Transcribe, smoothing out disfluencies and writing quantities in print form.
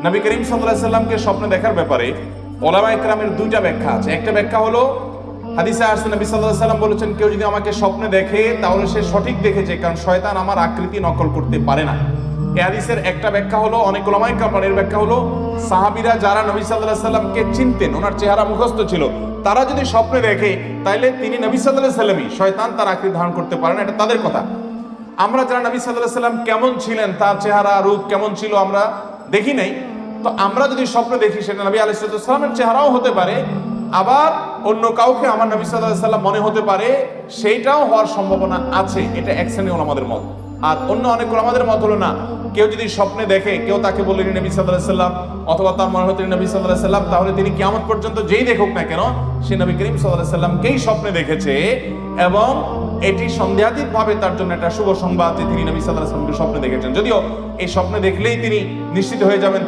নবী করিম সাল্লাল্লাহু আলাইহি সাল্লামকে স্বপ্নে দেখার ব্যাপারে উলামায়ে কেরামের দুইটা ব্যাখ্যা আছে। একটা ব্যাখ্যা হলো হাদিসে আসছে নবী সাল্লাল্লাহু আলাইহি সাল্লাম বলেছেন, কেউ যদি আমাকে স্বপ্নে দেখে তাহলে সে সঠিক দেখেছে, কারণ শয়তান আমার আকৃতি নকল করতে পারে না। এই হাদিসের একটা ব্যাখ্যা হলো, অনেক উলামায়ে কেরামের ব্যাখ্যা হলো, সাহাবীরা যারা নবী সাল্লাল্লাহু আলাইহি সাল্লামকে চিনতেন, ওনার চেহারা মুখস্থ ছিল, তারা যদি স্বপ্নে দেখে তাইলে তিনি নবী সাল্লাল্লাহু আলাইহি সাল্লামই, শয়তান তার আকৃতি ধারণ করতে পারে না, এটা তাদের কথা। আমরা যারা নবী সাল্লাল্লাহু আলাইহি সাল্লাম কেমন ছিলেন, তার চেহারা রূপ কেমন ছিল আমরা দেখি নাই, তো আমরা যদি স্বপ্নে দেখি সেটা নবী আলাইহিস সালামের চেহারাও হতে পারে, আবার অন্য কাউকে আমার নবী সাল্লাল্লাহু আলাইহি সাল্লাম মনে হতে পারে, সেইটাও হওয়ার সম্ভাবনা আছে। এটা এক শ্রেণীর ওলামাদের মত। আর অন্য অনেক ওলামাদের মত হলো না, কেউ যদি স্বপ্নে দেখে, কেউ তাকে বললেন নবী সাল্লাল্লাহু আলাইহি সাল্লাম, অথবা তার মনে হতেন নবী সাল্লাল্লাহু আলাইহি সাল্লাম, তাহলে তিনি কিয়ামত পর্যন্ত যেই দেখুক না কেন সে নবী করিম সাল্লাল্লাহু আলাইহি সাল্লামকেই স্বপ্নে দেখেছে, এবং এটি সন্দেহাতীত ভাবে তার জন্য একটা শুভ সংবাদ যে তিনি নবী সাল্লাল্লাহু আলাইহি সাল্লামকে স্বপ্নে দেখেছেন। যদিও এই স্বপ্নে দেখলেই তিনি নিশ্চিত হয়ে যাবেন